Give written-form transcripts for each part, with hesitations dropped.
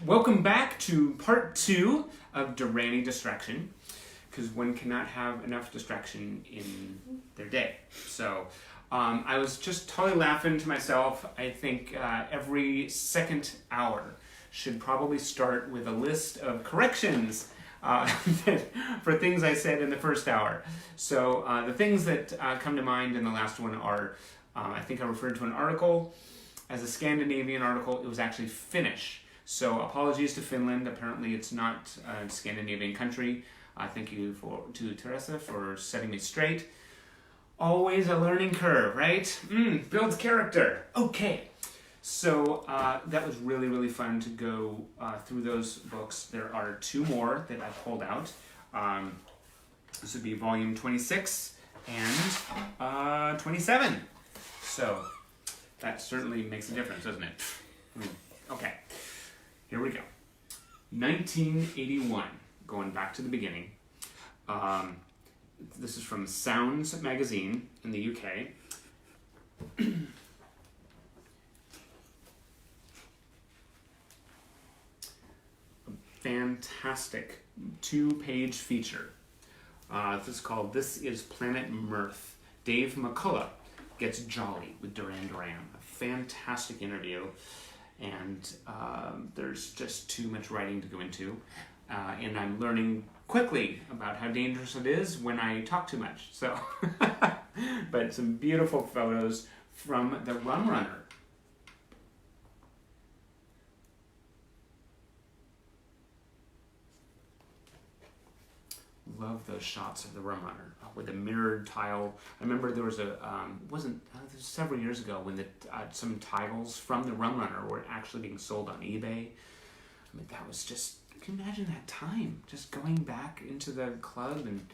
Welcome back to part 2 of Duranie distraction, because one cannot have enough distraction in their day. So I was just totally laughing to myself. I think every second hour should probably start with a list of corrections for things I said in the first hour. So the things that come to mind in the last one are, I think I referred to an article as a Scandinavian article. It was actually Finnish. So apologies to Finland. Apparently it's not a Scandinavian country. Thank you to Teresa for setting me straight. Always a learning curve, right? Builds character. Okay. So that was really, really fun to go through those books. There are 2 more that I pulled out. This would be volume 26 and 27. So that certainly makes a difference, doesn't it? Okay. Here we go. 1981, going back to the beginning. This is from Sounds magazine in the UK. A fantastic 2-page feature. This is called This is Planet Mirth. Dave McCullough gets jolly with Duran Duran. A fantastic interview. And there's just too much writing to go into. And I'm learning quickly about how dangerous it is when I talk too much. So, but some beautiful photos from the Rum Runner. Love those shots of the Rum Runner with the mirrored tile. I remember there was this was several years ago when some tiles from the Rum Runner were actually being sold on eBay. I mean, that was just, can you imagine that time? Just going back into the club and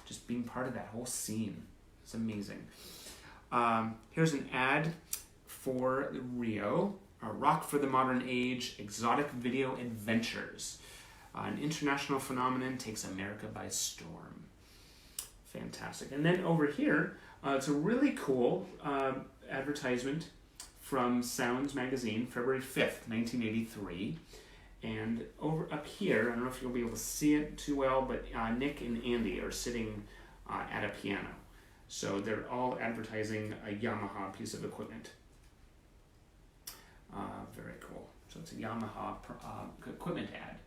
just being part of that whole scene. It's amazing. Here's an ad for Rio, Rock for the Modern Age, Exotic Video Adventures. An international phenomenon takes America by storm. Fantastic. And then over here, it's a really cool advertisement from Sounds magazine, February 5th, 1983. And over up here, I don't know if you'll be able to see it too well, but Nick and Andy are sitting at a piano. So they're all advertising a Yamaha piece of equipment. Very cool. So it's a Yamaha equipment ad.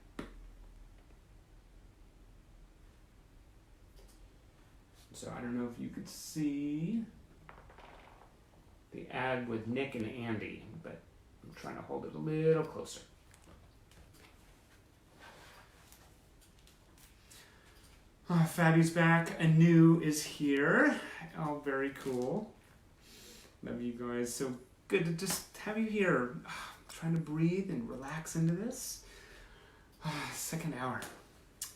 So I don't know if you could see the ad with Nick and Andy, but I'm trying to hold it a little closer. Fabi's back. Anu is here. Oh, very cool. Love you guys. So good to just have you here. Trying to breathe and relax into this. Second hour.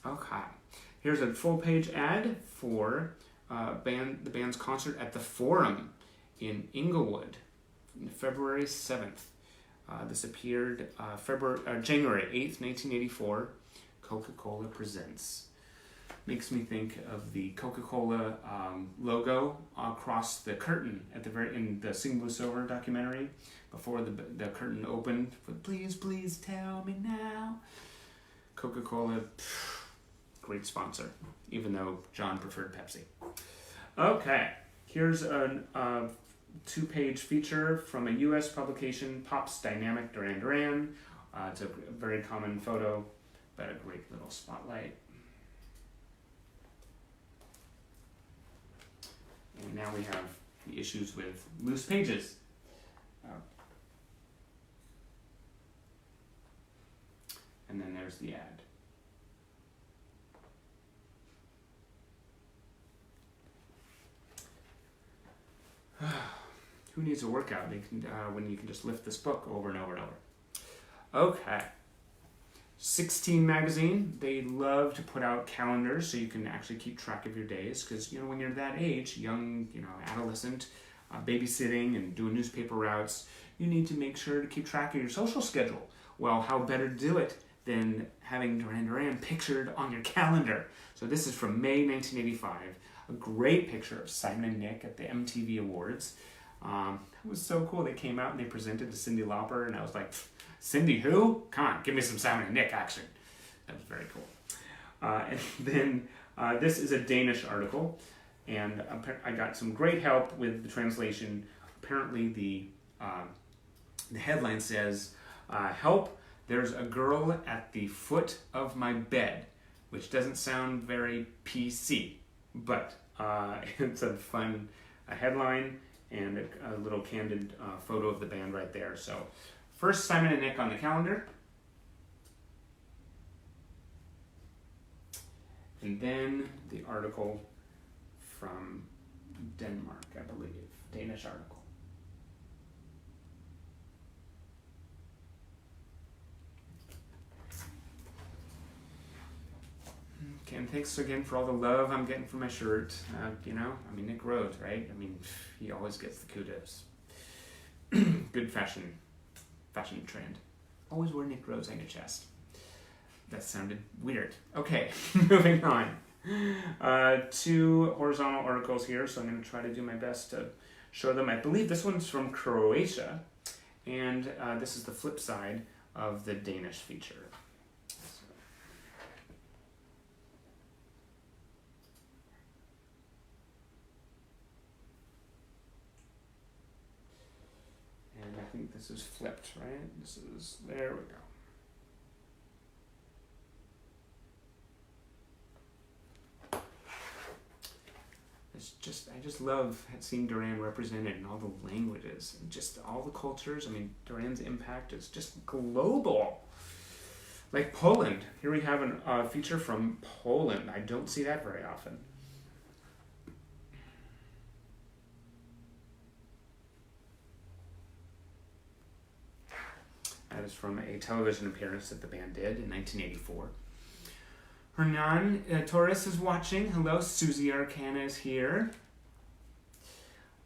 Okay. Here's a full-page ad for the band's concert at the Forum in Inglewood, February 7th. This appeared January 8th, 1984. Coca-Cola presents. Makes me think of the Coca-Cola logo across the curtain at the in the Sing Blue Silver documentary before the curtain opened. Please, please tell me now. Coca-Cola. Great sponsor, even though John preferred Pepsi. Okay, here's a 2-page feature from a U.S. publication, Pop's Dynamic Duran Duran. It's a very common photo, but a great little spotlight. And now we have the issues with loose pages. And then there's the ad. Who needs a workout when you can just lift this book over and over and over? Okay. 16 magazine, they love to put out calendars so you can actually keep track of your days, because when you're that age, young, adolescent, babysitting and doing newspaper routes, you need to make sure to keep track of your social schedule. Well, how better to do it than having Duran Duran pictured on your calendar? So this is from May 1985. A great picture of Simon and Nick at the MTV Awards. It was so cool. They came out and they presented to Cyndi Lauper, and I was like, Cindy who? Come on, give me some Simon and Nick action. That was very cool. And then this is a Danish article, and I got some great help with the translation. Apparently the headline says, help, there's a girl at the foot of my bed, which doesn't sound very PC, but it's a fun headline and a little candid photo of the band right there. So first, Simon and Nick on the calendar. And then the article from Denmark, I believe, Danish article. Okay, and thanks again for all the love I'm getting for my shirt. Nick Rhodes, right? He always gets the kudos. Good fashion trend. Always wear Nick Rhodes on your chest. That sounded weird. Okay, moving on. 2 horizontal articles here, so I'm going to try to do my best to show them. I believe this one's from Croatia, and this is the flip side of the Danish feature. And I think this is flipped, right? There we go. I just love seeing Durand represented in all the languages and just all the cultures. Durand's impact is just global. Like Poland. Here we have a feature from Poland. I don't see that very often. That is from a television appearance that the band did in 1984. Hernan Torres is watching. Hello, Susie Arcana is here.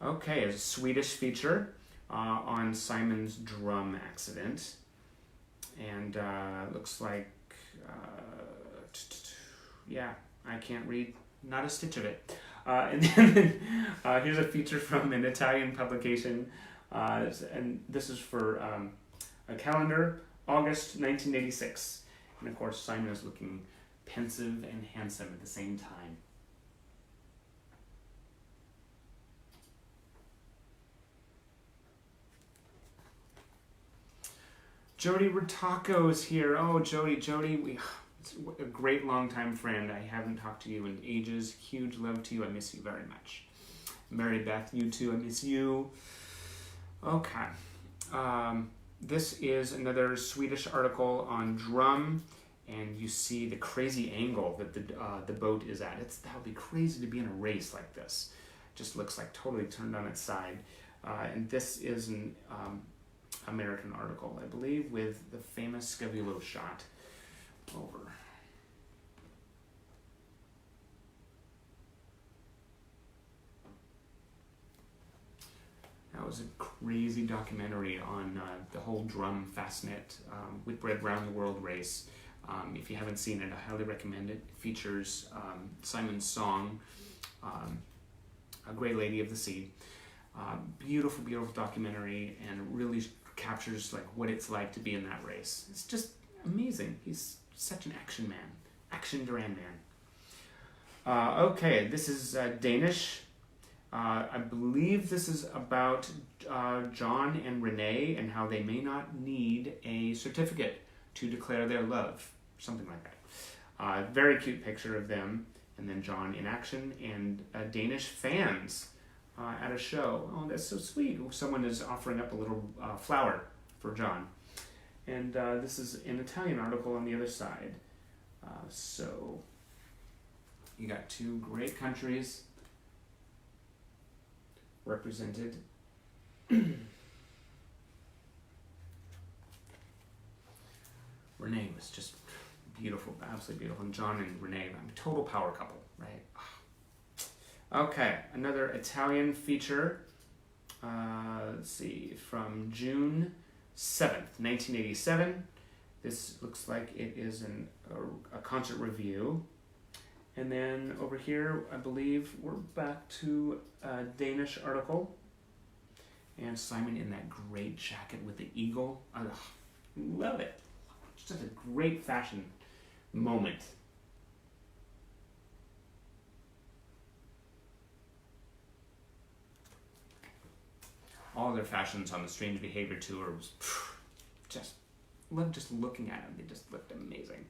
Okay, a Swedish feature on Simon's drum accident. And looks like, I can't read not a stitch of it. And then here's a feature from an Italian publication. And this is for a calendar, August 1986. And of course, Simon is looking pensive and handsome at the same time. Jody Rotako is here. Oh, Jody, it's a great longtime friend. I haven't talked to you in ages. Huge love to you. I miss you very much. Mary Beth, you too. I miss you. Okay. This is another Swedish article on drum. And you see the crazy angle that the boat is at. That would be crazy to be in a race like this. Just looks like totally turned on its side. And this is an American article, I believe, with the famous Scavulo shot over. That was a crazy documentary on the whole drum Fastnet Whitbread Round the World race. If you haven't seen it, I highly recommend it. It features Simon's song, A Great Lady of the Sea. Beautiful, beautiful documentary, and really captures what it's like to be in that race. It's just amazing. He's such an action man. Action Durand man. Okay, this is Danish. I believe this is about John and Renee and how they may not need a certificate to declare their love. Something like that. Very cute picture of them, and then John in action, and Danish fans at a show. Oh, that's so sweet. Someone is offering up a little flower for John. And this is an Italian article on the other side. So you got 2 great countries represented. Renee was just beautiful, absolutely beautiful. And John and Renee, a total power couple, right? Okay, another Italian feature. Let's see, from June 7th, 1987. This looks like it is a concert review. And then over here, I believe we're back to a Danish article. And Simon in that great jacket with the eagle. Love it. Just a great fashion moment. All their fashions on the Strange Behavior tour was just love just looking at them. They just looked amazing.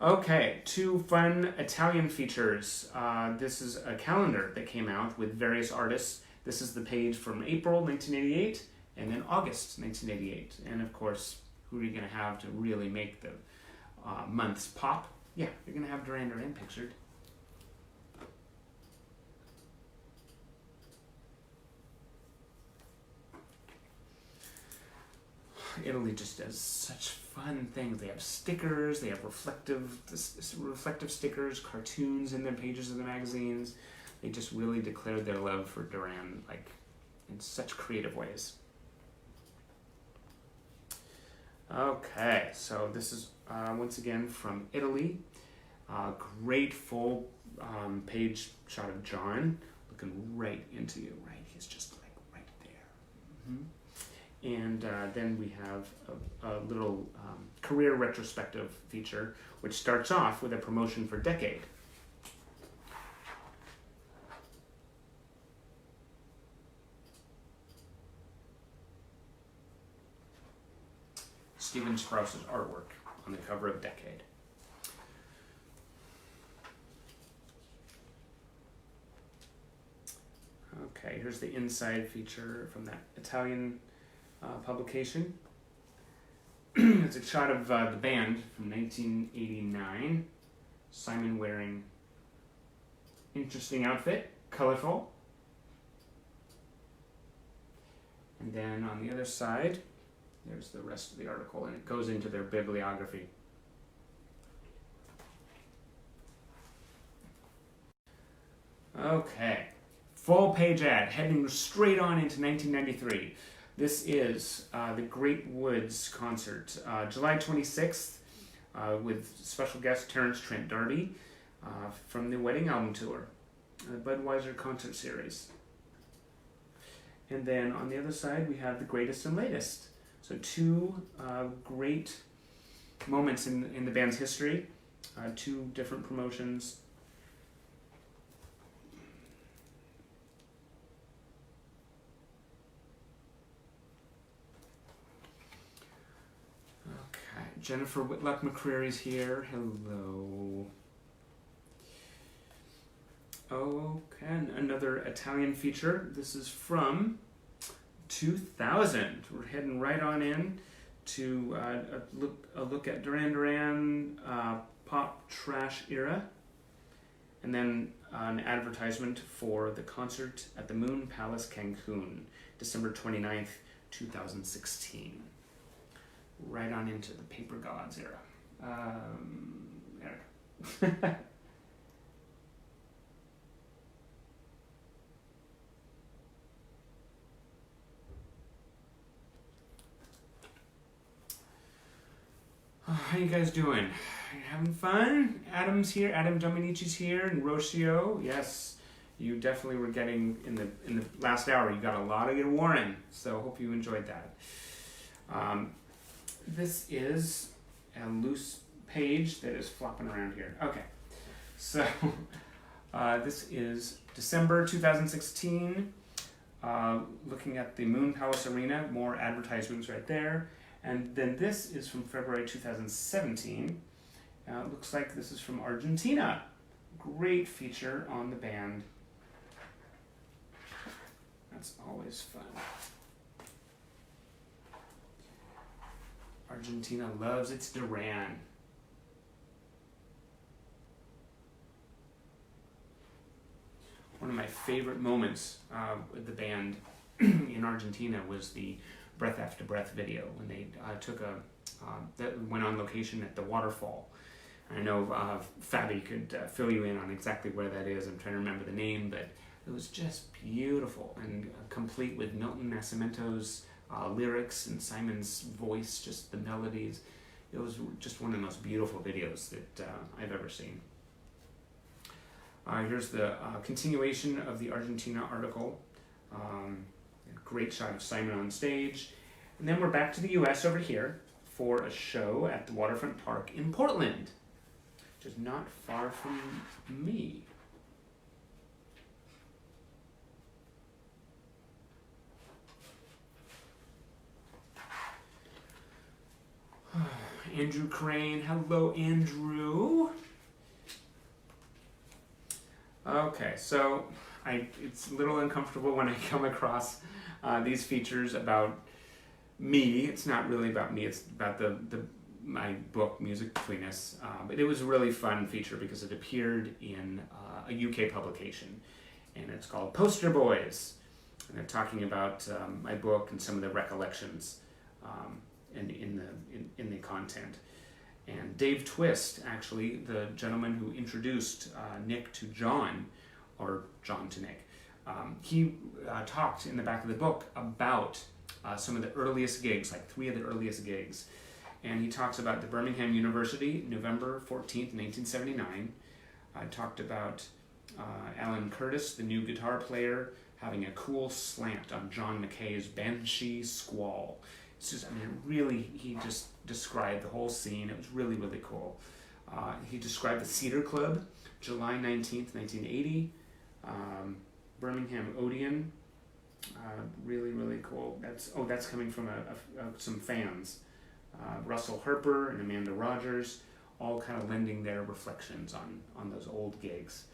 Okay, 2 fun Italian features. This is a calendar that came out with various artists. This is the page from April 1988 and then August 1988. And of course, who are you going to have to really make the months pop? Yeah, you're going to have Duran Duran pictured. Italy just does such fun things. They have stickers, they have reflective stickers, cartoons in their pages of the magazines. They just really declared their love for Duran, like, in such creative ways. Okay, so this is once again from Italy. Great full page shot of John looking right into you, right? He's just like right there. Mm-hmm. And then we have a little career retrospective feature, which starts off with a promotion for Decade. Stephen Sprouse's artwork on the cover of Decade. Okay, here's the inside feature from that Italian publication. It's a shot of the band from 1989. Simon wearing interesting outfit, colorful. And then on the other side, there's the rest of the article, and it goes into their bibliography. Okay, full page ad, heading straight on into 1993. This is the Great Woods concert, July 26th, with special guest Terence Trent D'Arby from the Wedding Album Tour, the Budweiser concert series. And then on the other side, we have the greatest and latest. So 2 great moments in the band's history, 2 different promotions. Okay, Jennifer Whitlock McCreary's here. Hello. Okay, and another Italian feature. This is from 2000. We're heading right on in to a look at Duran Duran pop trash era, and then an advertisement for the concert at the Moon Palace Cancun, December 29th, 2016. Right on into the Paper Gods era. There. How you guys doing? You having fun? Adam's here. Adam Dominici's here, and Rocio. Yes, you definitely were getting in the last hour. You got a lot of your Warren, so hope you enjoyed that. This is a loose page that is flopping around here. Okay, so this is December 2016. Looking at the Moon Palace Arena, more advertisements right there. And then this is from February 2017. Looks like this is from Argentina. Great feature on the band. That's always fun. Argentina loves its Duran. One of my favorite moments with the band in Argentina was the Breath After Breath video when they that went on location at the waterfall. I know Fabi could fill you in on exactly where that is. I'm trying to remember the name, but it was just beautiful and complete with Milton Nascimento's lyrics and Simon's voice, just the melodies. It was just one of the most beautiful videos that I've ever seen. Here's the continuation of the Argentina article. Great shot of Simon on stage. And then we're back to the US over here for a show at the Waterfront Park in Portland, which is not far from me. Andrew Crane, hello Andrew. Okay, so it's a little uncomfortable when I come across these features about me. It's not really about me, it's about my book, Music Between Us. But it was a really fun feature because it appeared in a UK publication, and it's called Poster Boys. And they're talking about my book and some of the recollections in the content. And Dave Twist, actually, the gentleman who introduced Nick to John, or John to Nick, he talked in the back of the book about some of the earliest gigs, like 3 of the earliest gigs. And he talks about the Birmingham University, November 14th, 1979. Talked about Alan Curtis, the new guitar player, having a cool slant on John McKay's Banshee Squall. It's just, really, he just described the whole scene. It was really, really cool. He described the Cedar Club, July 19th, 1980. Birmingham Odeon, really, really cool. That's coming from some fans. Russell Harper and Amanda Rogers, all kind of lending their reflections on those old gigs.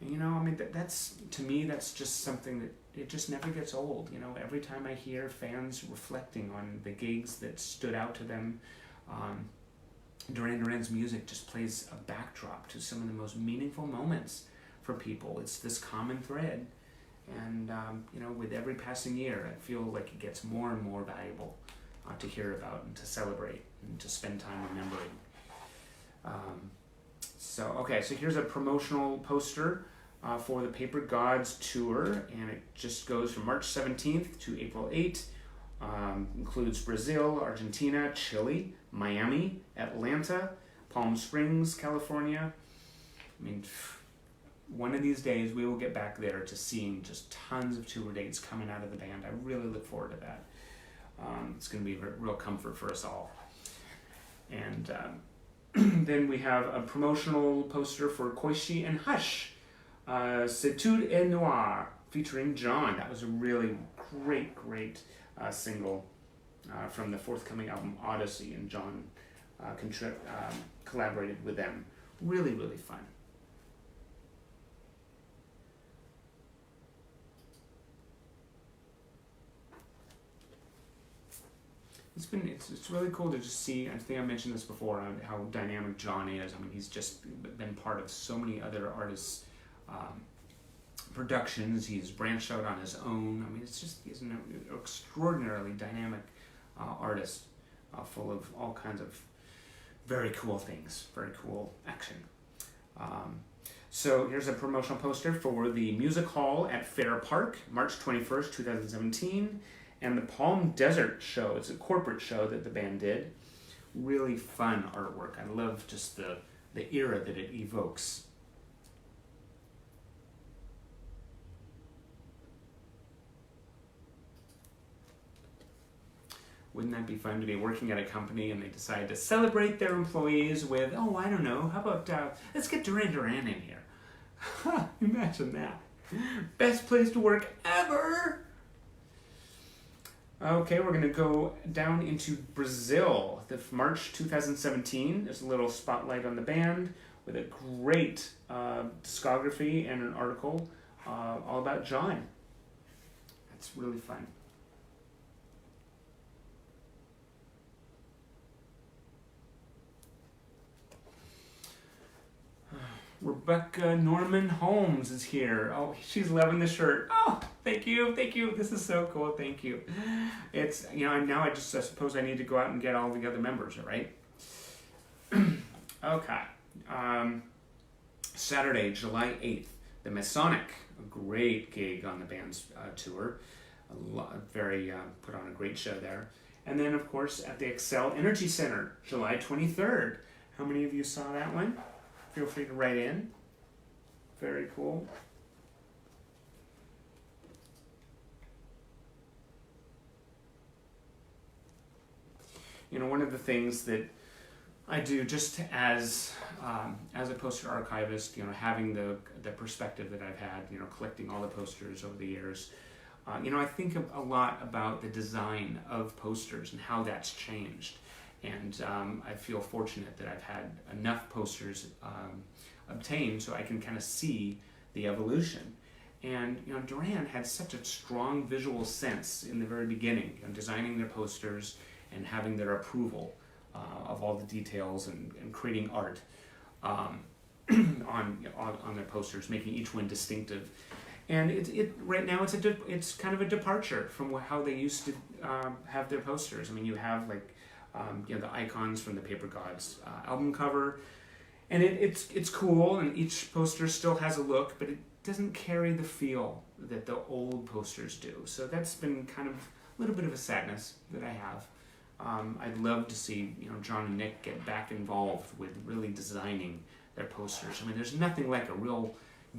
And that's, to me, that's just something that it just never gets old. Every time I hear fans reflecting on the gigs that stood out to them, Duran Duran's music just plays a backdrop to some of the most meaningful moments for people. It's this common thread. And, with every passing year, I feel like it gets more and more valuable to hear about and to celebrate and to spend time remembering. So here's a promotional poster for the Paper Gods tour, and it just goes from March 17th to April 8th. Includes Brazil, Argentina, Chile, Miami, Atlanta, Palm Springs, California. One of these days we will get back there to seeing just tons of tour dates coming out of the band. I really look forward to that. It's going to be a real comfort for us all. And then we have a promotional poster for Koishi and Hush, C'etude et Noir, featuring John. That was a really great single from the forthcoming album Odyssey, and John collaborated with them. Really, really fun. It's really cool to just see. I think I mentioned this before, how dynamic John is. He's just been part of so many other artists' productions. He's branched out on his own. He's an extraordinarily dynamic artist, full of all kinds of very cool things, very cool action. So here's a promotional poster for the Music Hall at Fair Park, March 21st, 2017. And the Palm Desert show. It's a corporate show that the band did. Really fun artwork. I love just the era that it evokes. Wouldn't that be fun to be working at a company and they decide to celebrate their employees with, I don't know, how about, let's get Duran Duran in here. Imagine that. Best place to work ever! Okay, we're going to go down into Brazil. The March 2017, there's a little spotlight on the band with a great discography and an article all about John. That's really fun. Rebecca Norman Holmes is here. Oh, she's loving the shirt. Oh, thank you. This is so cool. Thank you. It's, now I suppose I need to go out and get all the other members, right? Okay. Saturday, July 8th, the Masonic, a great gig on the band's tour. Put on a great show there. And then, of course, at the Excel Energy Center, July 23rd. How many of you saw that one? Feel free to write in. Very cool. one of the things that I do just as a poster archivist, having the perspective that I've had, collecting all the posters over the years, I think a lot about the design of posters and how that's changed. And I feel fortunate that I've had enough posters obtained so I can kind of see the evolution. And Duran had such a strong visual sense in the very beginning, designing their posters and having their approval of all the details and creating art on their posters, making each one distinctive. And it right now it's kind of a departure from how they used to have their posters. I mean, you have like the icons from the Paper Gods album cover, and it's cool, and each poster still has a look, but it doesn't carry the feel that the old posters do. So that's been kind of a little bit of a sadness that I have. I'd love to see John and Nick get back involved with really designing their posters. I mean, there's nothing like a real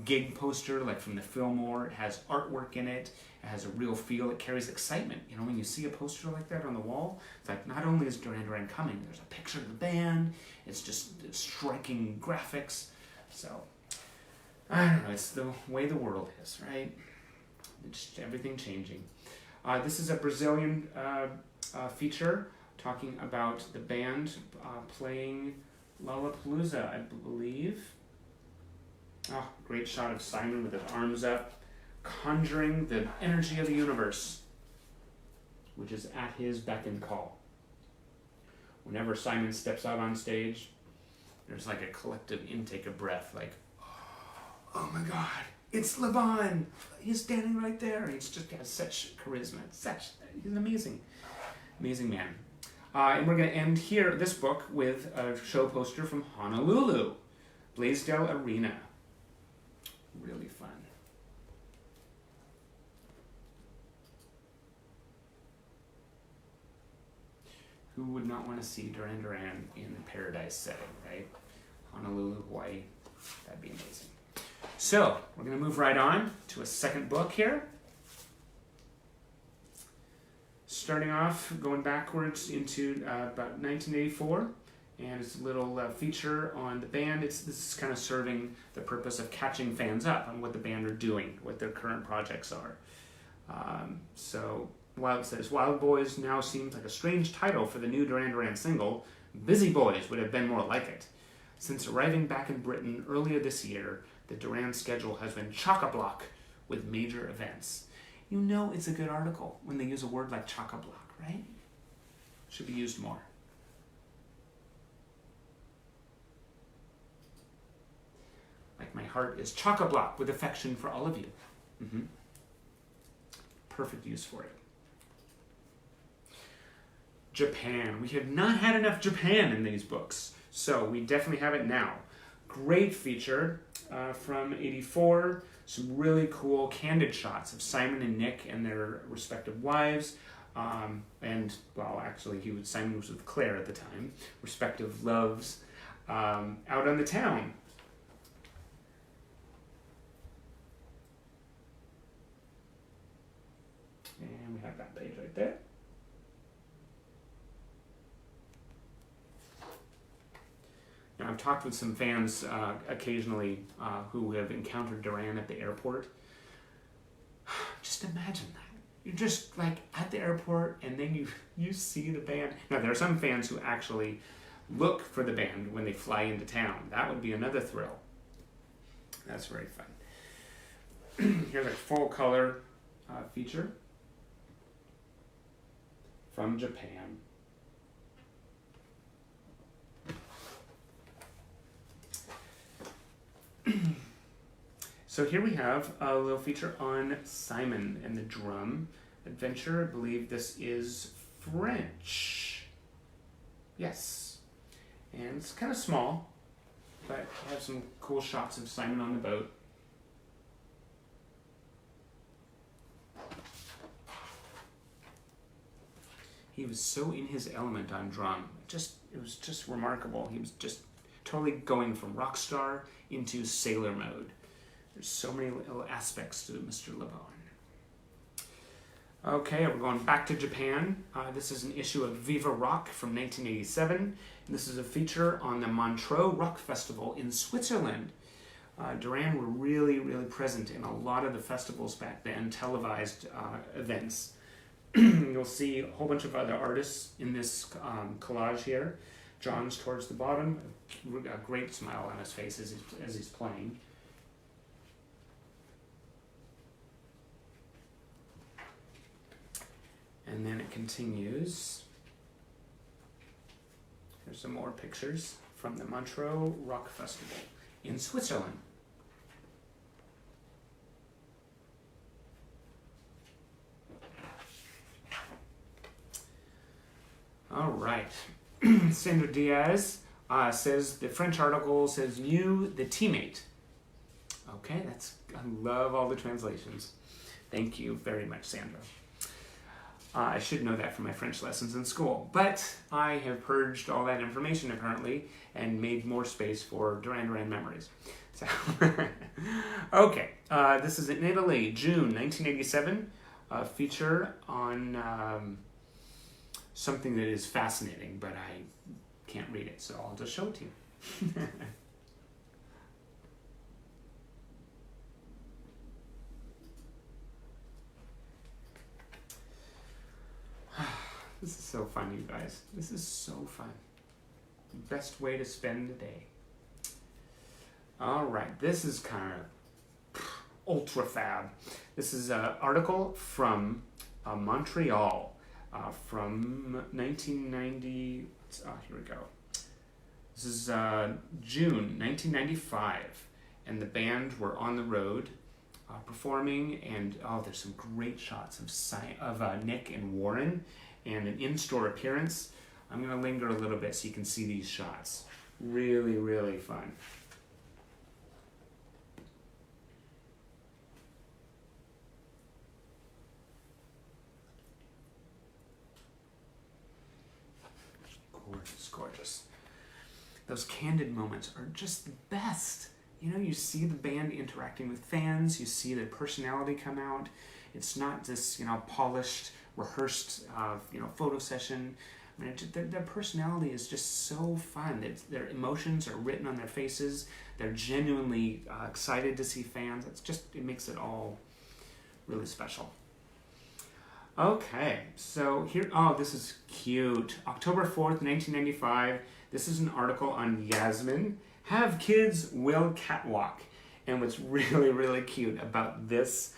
gig poster like from the Fillmore. It has artwork in it. It has a real feel. It carries excitement. When you see a poster like that on the wall, it's like not only is Duran Duran coming, there's a picture of the band. It's striking graphics. So I don't know. It's the way the world is, right? It's just everything changing. This is a Brazilian feature talking about the band playing Lollapalooza, I believe. Oh, great shot of Simon with his arms up, conjuring the energy of the universe, which is at his beck and call. Whenever Simon steps out on stage, there's like a collective intake of breath, like, oh my God, it's Laban. He's standing right there. He's just got such charisma. He's an amazing man. And we're going to end here, this book, with a show poster from Honolulu, Blaisdell Arena. Really fun. Who would not want to see Duran Duran in a paradise setting, right? Honolulu, Hawaii. That'd be amazing. So, we're going to move right on to a second book here. Starting off, going backwards into about 1984, and it's a little feature on the band. This is kind of serving the purpose of catching fans up on what the band are doing, what their current projects are. So, while it says, Wild Boys now seems like a strange title for the new Duran Duran single, Busy Boys would have been more like it. Since arriving back in Britain earlier this year, the Duran schedule has been chock-a-block with major events. It's a good article when they use a word like chock-a-block, right? Should be used more. Like my heart is chock-a-block with affection for all of you. Perfect use for it. Japan. We have not had enough Japan in these books, so we definitely have it now. Great feature from '84. Some really cool candid shots of Simon and Nick and their respective wives. Simon was with Claire at the time. Respective loves out on the town. And we have that page right there. Now, I've talked with some fans occasionally who have encountered Duran at the airport. Just imagine that. You're just like at the airport and then you see the band. Now, there are some fans who actually look for the band when they fly into town. That would be another thrill. That's very fun. Here's a full color feature from Japan. So here we have a little feature on Simon and the Drum Adventure. I believe this is French. Yes. And it's kind of small, but I have some cool shots of Simon on the boat. He was so in his element on drum. It was just remarkable. He was just totally going from rock star into sailor mode. There's so many little aspects to Mr. LeBon. Okay, we're going back to Japan. This is an issue of Viva Rock from 1987. And this is a feature on the Montreux Rock Festival in Switzerland. Duran were really, really present in a lot of the festivals back then, televised events. You'll see a whole bunch of other artists in this collage here. John's towards the bottom, a great smile on his face as he's playing. And then it continues. Here's some more pictures from the Montreux Rock Festival in Switzerland. All right. Sandra Diaz says, the French article says, you, the teammate. Okay, I love all the translations. Thank you very much, Sandra. I should know that from my French lessons in school, but I have purged all that information apparently and made more space for Duran Duran memories. So, okay, this is in Italy, June 1987, a feature on something that is fascinating, but I can't read it, so I'll just show it to you. This is so fun, you guys. This is so fun. Best way to spend the day. All right, this is kind of ultra fab. This is an article from Montreal from 1990. Here we go. This is June 1995, and the band were on the road performing, and there's some great shots of Nick and Warren, and an in-store appearance. I'm going to linger a little bit so you can see these shots. Really, really fun. Gorgeous, gorgeous. Those candid moments are just the best. You know, you see the band interacting with fans, you see their personality come out. It's not this, polished, rehearsed, photo session. I mean, their personality is just so fun. Their emotions are written on their faces. They're genuinely excited to see fans. It makes it all really special. Okay, so here, this is cute. October 4th, 1995. This is an article on Yasmin. Have kids will catwalk. And what's really, really cute about this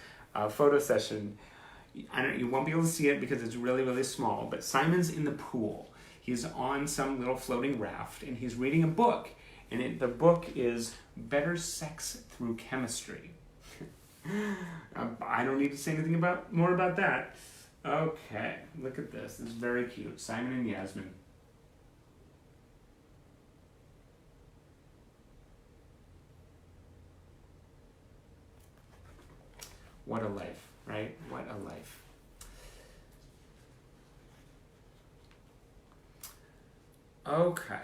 photo session, you won't be able to see it because it's really, really small, but Simon's in the pool. He's on some little floating raft, and he's reading a book. And the book is Better Sex Through Chemistry. I don't need to say anything more about that. Okay, look at this. It's very cute. Simon and Yasmin. What a life, right? What a life. Okay.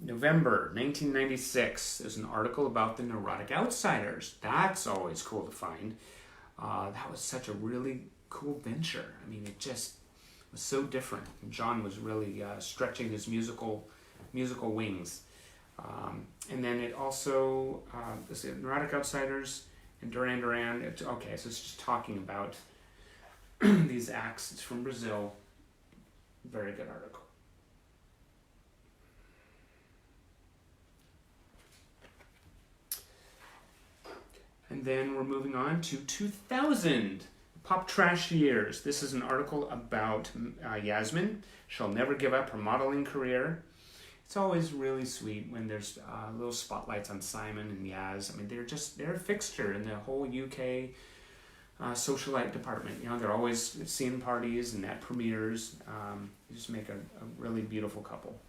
November 1996, there's an article about the Neurotic Outsiders. That's always cool to find. That was such a really cool venture. I mean, it just was so different. John was really stretching his musical wings. And then it also, Neurotic Outsiders and Duran Duran. So it's just talking about these acts. It's from Brazil. Very good article. And then we're moving on to 2000, Pop Trash Years. This is an article about Yasmin. She'll never give up her modeling career. It's always really sweet when there's little spotlights on Simon and Yaz. I mean, they're a fixture in the whole UK socialite department. They're always at scene parties and at premieres. You just make a really beautiful couple.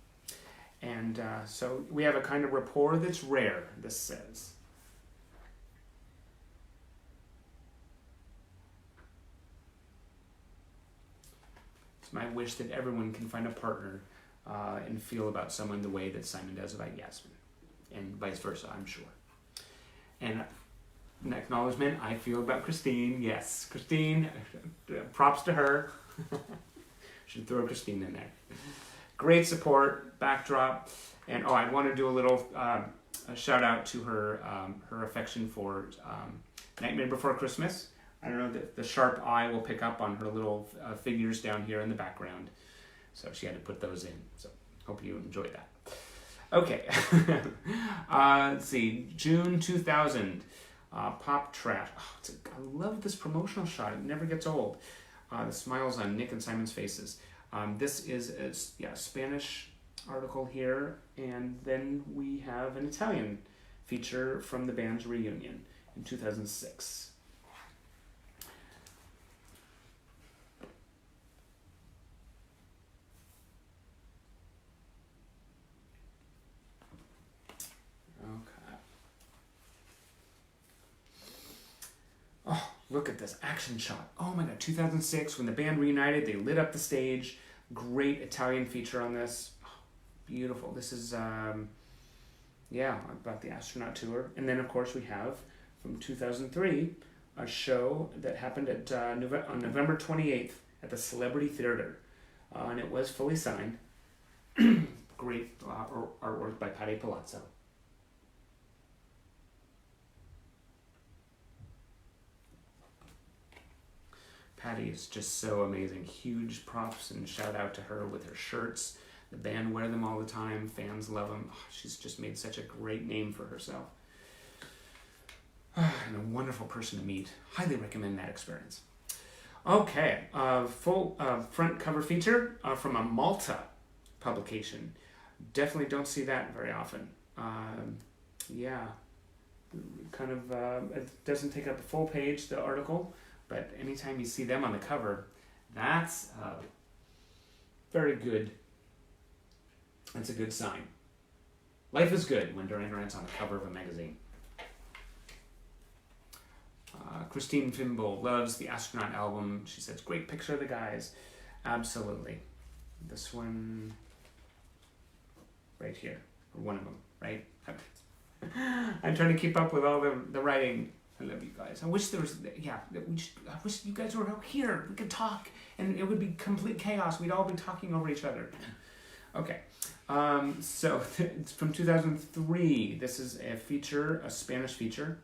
And so we have a kind of rapport that's rare, this says. My wish that everyone can find a partner and feel about someone the way that Simon does about Yasmin, and vice versa, I'm sure. And an acknowledgement I feel about Christine. Yes, Christine, props to her. Should throw Christine in there. Great support, backdrop. And I want to do a little a shout out to her her affection for Nightmare Before Christmas. I don't know, the sharp eye will pick up on her little figures down here in the background. So she had to put those in. So hope you enjoyed that. Okay. Let's see. June 2000. Pop Trash. Oh, I love this promotional shot. It never gets old. The smiles on Nick and Simon's faces. This is a Spanish article here. And then we have an Italian feature from the band's reunion in 2006. Look at this action shot. Oh my god, 2006, when the band reunited, they lit up the stage. Great Italian feature on this. Oh, beautiful. This is, about the astronaut tour. And then, of course, we have, from 2003, a show that happened at on November 28th at the Celebrity Theater. And it was fully signed. Great artwork by Patty Palazzo. Patty is just so amazing. Huge props and shout out to her with her shirts. The band wear them all the time. Fans love them. Oh, she's just made such a great name for herself. And a wonderful person to meet. Highly recommend that experience. Okay, full front cover feature from a Malta publication. Definitely don't see that very often. It doesn't take up a full page, the article. But anytime you see them on the cover, that's very good. That's a good sign. Life is good when Duran Duran's on the cover of a magazine. Christine Fimble loves the Astronaut album. She says, great picture of the guys. Absolutely. This one right here, or one of them, right? I'm trying to keep up with all the writing. I love you guys. I wish there was, I wish you guys were out here. We could talk, and it would be complete chaos. We'd all be talking over each other. Okay, so it's from 2003. This is a feature, a Spanish feature.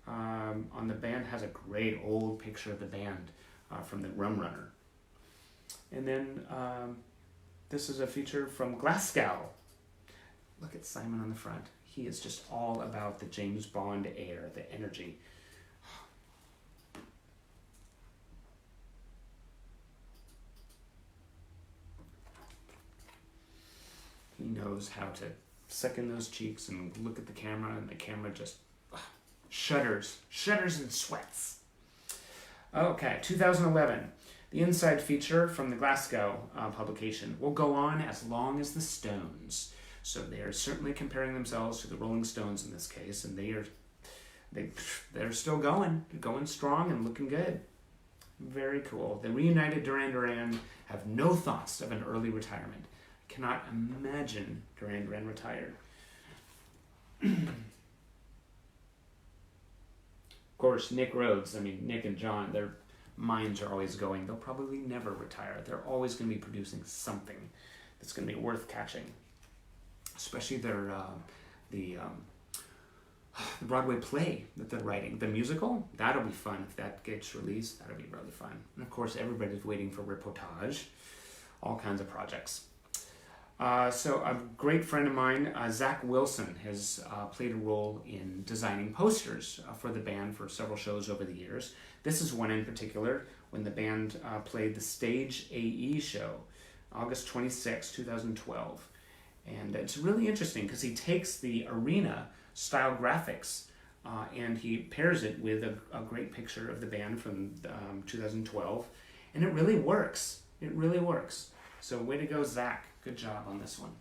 On the band, has a great old picture of the band from the Rum Runner. And then this is a feature from Glasgow. Look at Simon on the front. He is just all about the James Bond air, the energy. He knows how to suck in those cheeks and look at the camera, and the camera just shudders and sweats. Okay, 2011. The inside feature from the Glasgow publication will go on as long as the Stones. So they are certainly comparing themselves to the Rolling Stones in this case, and they're still going strong and looking good. Very cool. The reunited Duran Duran have no thoughts of an early retirement. I cannot imagine Duran Duran retired. Of course, Nick and John, their minds are always going. They'll probably never retire. They're always going to be producing something that's going to be worth catching. Especially their the Broadway play that they're writing, the musical. That'll be fun if that gets released. That'll be really fun. And of course, everybody's waiting for Reportage. All kinds of projects. So a great friend of mine, Zach Wilson, has played a role in designing posters for the band for several shows over the years. This is one in particular when the band played the Stage AE show, August 26, 2012. And it's really interesting because he takes the arena style graphics and he pairs it with a great picture of the band from 2012. And it really works. It really works. So way to go, Zach. Good job on this one.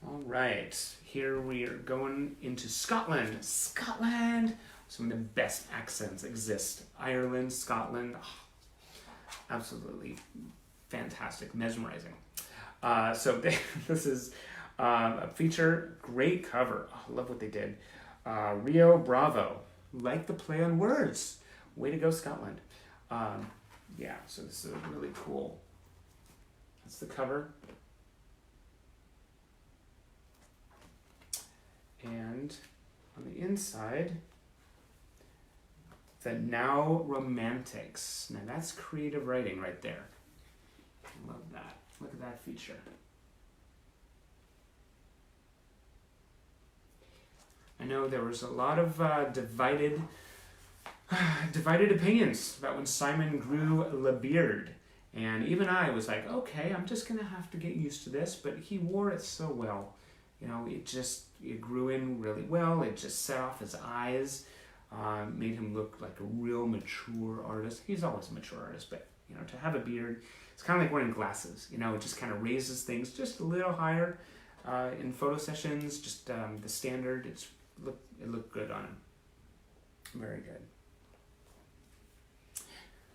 All right. Here we are going into Scotland. Scotland! Some of the best accents exist. Ireland, Scotland, absolutely fantastic, mesmerizing. So this is a feature, great cover. Oh, I love what they did. Rio Bravo, like the play on words. Way to go, Scotland. Yeah, so this is really cool. That's the cover. And on the inside, the Now Romantics. Now that's creative writing right there. Love that. Look at that feature. I know there was a lot of divided opinions about when Simon grew the beard. And even I was like, okay, I'm just going to have to get used to this. But he wore it so well. You know, it grew in really well. It just set off his eyes, made him look like a real mature artist. He's always a mature artist, but, you know, to have a beard, it's kind of like wearing glasses. You know, it just kind of raises things just a little higher in photo sessions. Just the standard, it looked good on him. Very good.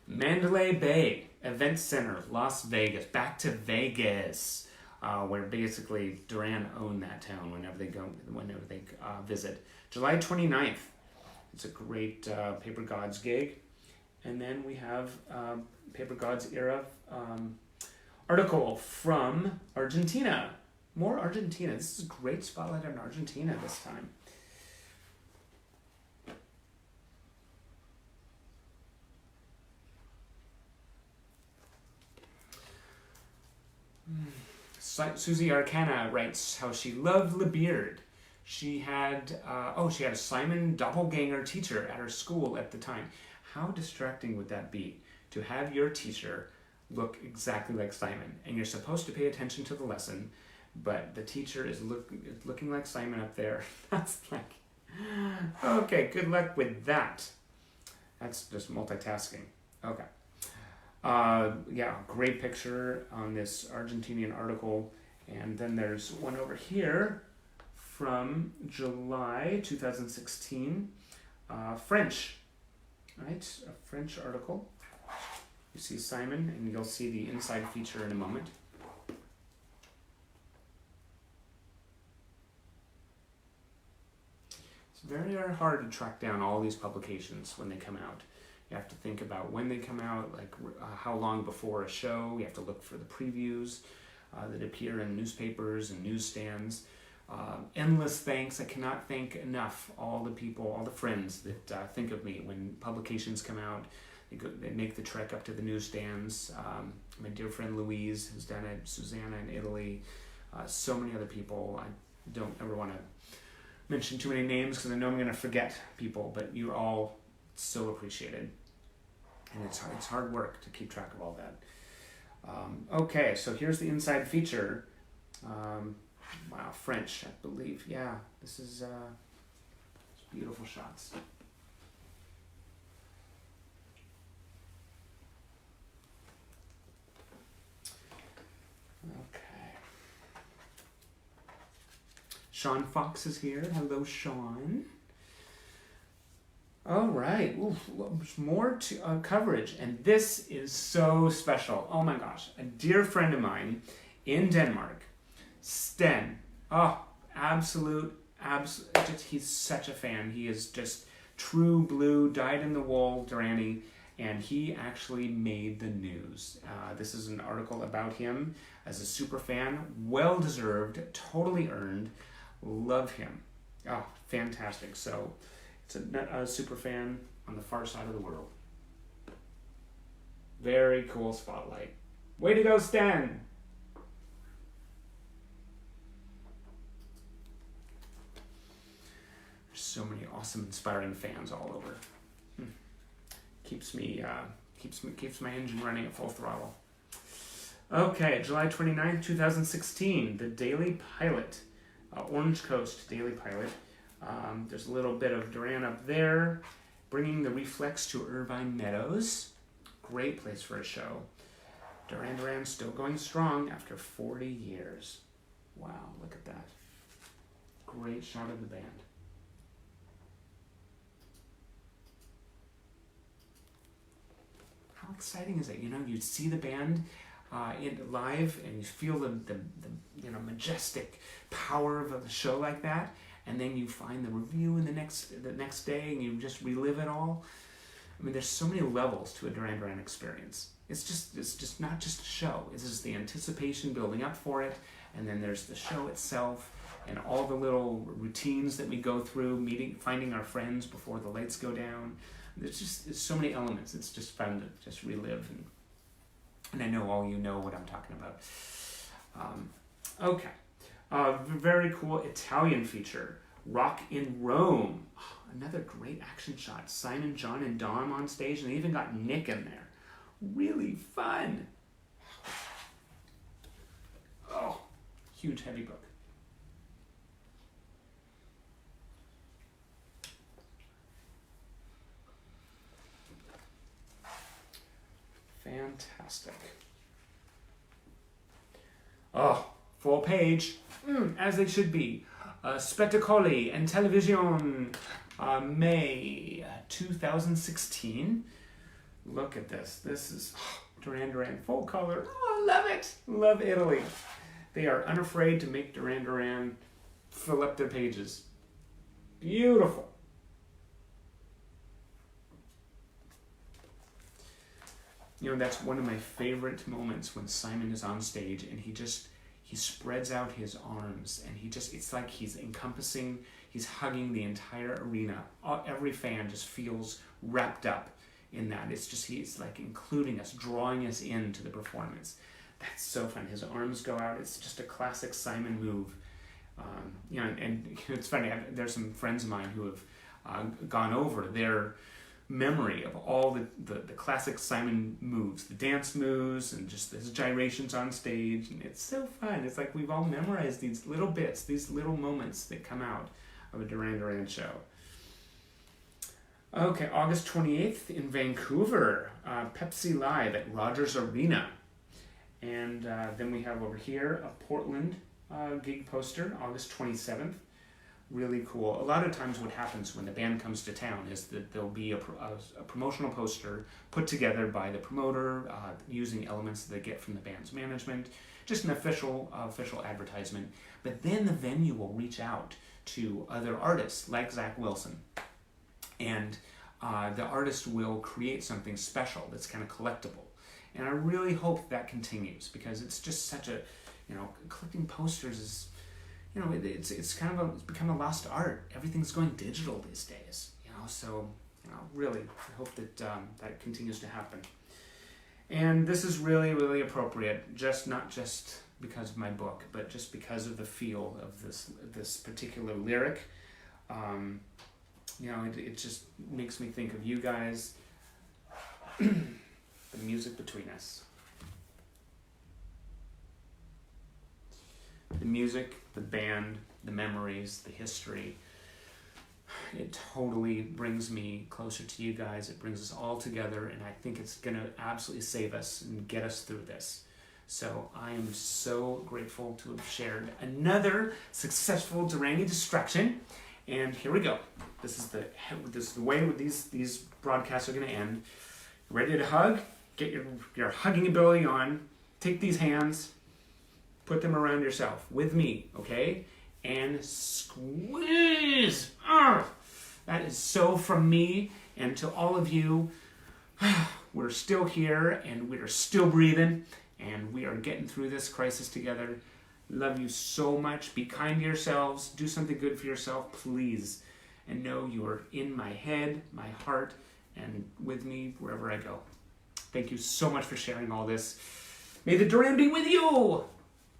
Mandalay Bay Event Center, Las Vegas. Back to Vegas, where basically Duran owned that town whenever they visit. July 29th. It's a great Paper Gods gig. And then we have Paper Gods era article from Argentina. More Argentina. This is a great spotlight on Argentina this time. Susie Arcana writes how she loved the beard. She had a Simon doppelganger teacher at her school at the time. How distracting would that be to have your teacher look exactly like Simon, and you're supposed to pay attention to the lesson, but the teacher is looking like Simon up there. That's like, okay, good luck with that. That's just multitasking. Okay. Yeah, great picture on this Argentinian article. And then there's one over here from July 2016, French, right? A French article. You see Simon, and you'll see the inside feature in a moment. It's very hard to track down all these publications when they come out. You have to think about when they come out, like how long before a show. You have to look for the previews that appear in newspapers and newsstands. Endless thanks. I cannot thank enough all the people, all the friends that think of me when publications come out. They make the trek up to the newsstands. My dear friend Louise, who's down at Susanna in Italy. So many other people. I don't ever want to mention too many names because I know I'm going to forget people, but you're all so appreciated, and it's hard work to keep track of all that. Okay, so here's the inside feature. Wow, French, I believe. Yeah, this is beautiful shots. Okay. Sean Fox is here. Hello, Sean. All right, more to coverage, and this is so special. Oh my gosh, a dear friend of mine in Denmark, Sten. Oh, he's such a fan. He is just true blue, dyed-in-the-wool Duranie, and he actually made the news. This is an article about him as a super fan, well-deserved, totally earned. Love him. Oh, fantastic. So it's a super fan on the far side of the world. Very cool spotlight. Way to go, Stan! There's so many awesome, inspiring fans all over. Keeps my engine running at full throttle. Okay, July 29th, 2016, the Daily Pilot, Orange Coast Daily Pilot. There's a little bit of Duran up there, bringing the reflex to Irvine Meadows. Great place for a show. Duran still going strong after 40 years. Wow, look at that. Great shot of the band. How exciting is it? You know, you'd see the band live, and you feel the majestic power of a show like that, and then you find the review in the next day, and you just relive it all. I mean, there's so many levels to a Duran Duran experience. It's just not just a show. It's just the anticipation building up for it, and then there's the show itself, and all the little routines that we go through, finding our friends before the lights go down. There's so many elements. It's just fun to just relive, and I know all you know what I'm talking about. Okay. Very cool Italian feature, Rock in Rome. Another great action shot. Simon, John, and Dom on stage, and they even got Nick in there. Really fun. Oh, huge heavy book. Fantastic. Oh, full page, as they should be. Spettacoli and Television, May 2016. Look at this. This is Duran Duran full color. Oh, love it. Love Italy. They are unafraid to make Duran Duran fill up their pages. Beautiful. You know, that's one of my favorite moments when Simon is on stage and he spreads out his arms and it's like he's hugging the entire arena. Every fan just feels wrapped up in that. He's like including us, drawing us into the performance. That's so fun. His arms go out. It's just a classic Simon move. And it's funny, there's some friends of mine who have gone over their memory of all the classic Simon moves, the dance moves, and just his gyrations on stage, and it's so fun. It's like we've all memorized these little bits, these little moments that come out of a Duran Duran show. Okay, August 28th in Vancouver, Pepsi Live at Rogers Arena. And then we have over here a Portland gig poster, August 27th. Really cool. A lot of times what happens when the band comes to town is that there'll be a promotional poster put together by the promoter using elements that they get from the band's management, just an official advertisement. But then the venue will reach out to other artists like Zach Wilson, and the artist will create something special that's kind of collectible. And I really hope that continues, because it's just such a, collecting posters is, it's become a lost art. Everything's going digital these days, so really I hope that that continues to happen. And this is really, really appropriate, not just because of my book, but just because of the feel of this particular lyric. It just makes me think of you guys, the music between us. The music, the band, the memories, the history. It totally brings me closer to you guys. It brings us all together, and I think it's going to absolutely save us and get us through this. So I am so grateful to have shared another successful Duranie distraction. And here we go. This is the way these broadcasts are going to end. Ready to hug? Get your hugging ability on. Take these hands. Put them around yourself with me, okay? And squeeze. That is so from me and to all of you. We're still here, and we're still breathing, and we are getting through this crisis together. Love you so much. Be kind to yourselves. Do something good for yourself, please. And know you are in my head, my heart, and with me wherever I go. Thank you so much for sharing all this. May the Duran be with you.